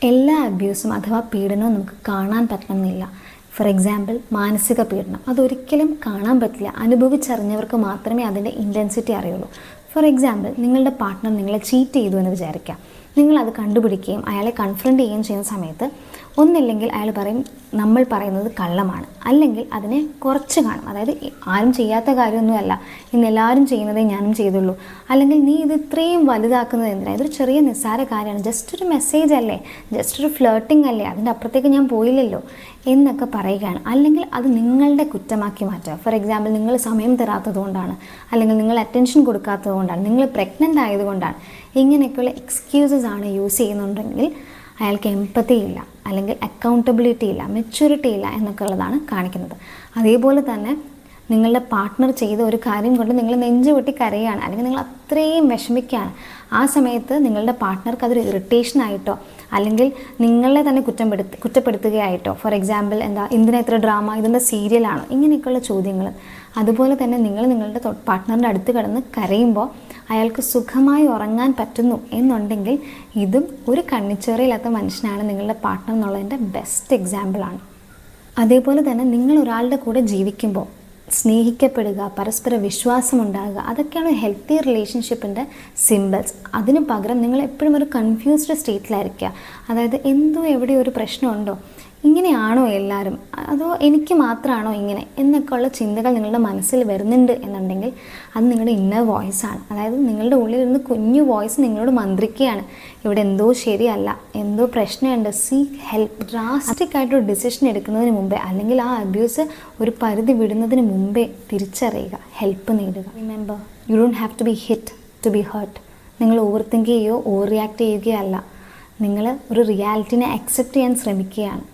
എല്ലാ അബ്യൂസും അഥവാ പീഡനവും നമുക്ക് കാണാൻ പറ്റണമെന്നില്ല. ഫോർ എക്സാമ്പിൾ, മാനസിക പീഡനം അതൊരിക്കലും കാണാൻ പറ്റില്ല. അനുഭവിച്ചറിഞ്ഞവർക്ക് മാത്രമേ അതിൻ്റെ ഇൻറ്റൻസിറ്റി അറിയുള്ളൂ. ഫോർ എക്സാമ്പിൾ, നിങ്ങളുടെ പാർട്ട്ണർ നിങ്ങളെ ചീറ്റ് ചെയ്തു എന്ന് വിചാരിക്കാം. നിങ്ങളത് കണ്ടുപിടിക്കുകയും അയാളെ കൺഫ്രണ്ട് ചെയ്യുകയും ചെയ്യുന്ന സമയത്ത് ഒന്നില്ലെങ്കിൽ അയാൾ പറയും നമ്മൾ പറയുന്നത് കള്ളമാണ്, അല്ലെങ്കിൽ അതിനെ കുറച്ച് കാണും. അതായത് ആരും ചെയ്യാത്ത കാര്യമൊന്നുമല്ല, ഇന്ന് എല്ലാവരും ചെയ്യുന്നതേ ഞാനും ചെയ്തുള്ളൂ, അല്ലെങ്കിൽ നീ ഇത് ഇത്രയും വലുതാക്കുന്നത് എന്തിനാണ്, ഇതൊരു ചെറിയ നിസ്സാര കാര്യമാണ്, ജസ്റ്റ് ഒരു മെസ്സേജ് അല്ലേ, ജസ്റ്റ് ഒരു ഫ്ലേർട്ടിംഗ് അല്ലേ, അതിൻ്റെ അപ്പുറത്തേക്ക് ഞാൻ പോയില്ലല്ലോ എന്നൊക്കെ പറയുകയാണ്. അല്ലെങ്കിൽ അത് നിങ്ങളുടെ കുറ്റമാക്കി മാറ്റുക. ഫോർ എക്സാമ്പിൾ, നിങ്ങൾ സമയം തരാത്തത് കൊണ്ടാണ്, അല്ലെങ്കിൽ നിങ്ങൾ അറ്റൻഷൻ കൊടുക്കാത്തത് കൊണ്ടാണ്, നിങ്ങൾ പ്രഗ്നൻ്റ് ആയതുകൊണ്ടാണ്, ഇങ്ങനെയൊക്കെയുള്ള എക്സ്ക്യൂസസ് ആണ് യൂസ് ചെയ്യുന്നുണ്ടെങ്കിൽ അയാൾക്ക് എമ്പത്തി ഇല്ല, അല്ലെങ്കിൽ അക്കൗണ്ടബിലിറ്റി ഇല്ല, മെച്യൂരിറ്റി ഇല്ല എന്നൊക്കെ ഉള്ളതാണ് കാണിക്കുന്നത്. അതേപോലെ തന്നെ നിങ്ങളുടെ പാർട്ട്ണർ ചെയ്ത ഒരു കാര്യം കൊണ്ട് നിങ്ങൾ നെഞ്ചു പൊട്ടി കരയുകയാണ്, അല്ലെങ്കിൽ നിങ്ങൾ അത്രയും വിഷമിക്കുകയാണ്. ആ സമയത്ത് നിങ്ങളുടെ പാർട്ട്ണർക്ക് അതൊരു ഇറിറ്റേഷനായിട്ടോ അല്ലെങ്കിൽ നിങ്ങളെ തന്നെ കുറ്റപ്പെടുത്തുകയായിട്ടോ, ഫോർ എക്സാമ്പിൾ എന്തിനാ ഇത്ര ഡ്രാമ, ഇതെന്താ സീരിയലാണോ, ഇങ്ങനെയൊക്കെയുള്ള ചോദ്യങ്ങൾ. അതുപോലെ തന്നെ നിങ്ങൾ നിങ്ങളുടെ പാർട്ട്ണറിൻ്റെ അടുത്ത് കിടന്ന് കരയുമ്പോൾ അയാൾക്ക് സുഖമായി ഉറങ്ങാൻ പറ്റുന്നു എന്നുണ്ടെങ്കിൽ ഇതും ഒരു കണ്ണിച്ചോരയില്ലാത്ത മനുഷ്യനാണ് നിങ്ങളുടെ പാർട്ട്ണർ എന്നുള്ളതിൻ്റെ ബെസ്റ്റ് എക്സാമ്പിളാണ്. അതേപോലെ തന്നെ നിങ്ങൾ ഒരാളുടെ കൂടെ ജീവിക്കുമ്പോൾ സ്നേഹിക്കപ്പെടുക, പരസ്പര വിശ്വാസം ഉണ്ടാകുക, അതൊക്കെയാണ് ഹെൽത്തി റിലേഷൻഷിപ്പിൻ്റെ സിമ്പിൾസ്. അതിന് പകരം നിങ്ങൾ എപ്പോഴും ഒരു കൺഫ്യൂസ്ഡ് സ്റ്റേറ്റിലായിരിക്കുക. അതായത് എന്തോ എവിടെ ഒരു പ്രശ്നമുണ്ടോ, ഇങ്ങനെയാണോ എല്ലാവരും, അതോ എനിക്ക് മാത്രമാണോ ഇങ്ങനെ എന്നൊക്കെയുള്ള ചിന്തകൾ നിങ്ങളുടെ മനസ്സിൽ വരുന്നുണ്ട് എന്നുണ്ടെങ്കിൽ അത് നിങ്ങളുടെ ഇന്നർ വോയിസാണ്. അതായത് നിങ്ങളുടെ ഉള്ളിലിരുന്ന് കുഞ്ഞു വോയിസ് നിങ്ങളോട് മന്ത്രിക്കുകയാണ്, ഇവിടെ എന്തോ ശരിയല്ല, എന്തോ പ്രശ്നമുണ്ട്, സീക്ക് ഹെൽപ്പ്. ഡ്രാസ്റ്റിക് ആയിട്ടൊരു ഡിസിഷൻ എടുക്കുന്നതിന് മുമ്പേ, അല്ലെങ്കിൽ ആ അബ്യൂസ് ഒരു പരിധി വിടുന്നതിന് മുമ്പേ തിരിച്ചറിയുക, ഹെൽപ്പ് നേടുക. Remember, you don't have to be hit to be hurt. നിങ്ങൾ ഓവർ തിങ്ക് ചെയ്യുകയോ ഓവർ റിയാക്ട് ചെയ്യുകയല്ല, നിങ്ങൾ ഒരു റിയാലിറ്റിനെ അക്സെപ്റ്റ് ചെയ്യാൻ ശ്രമിക്കുകയാണ്.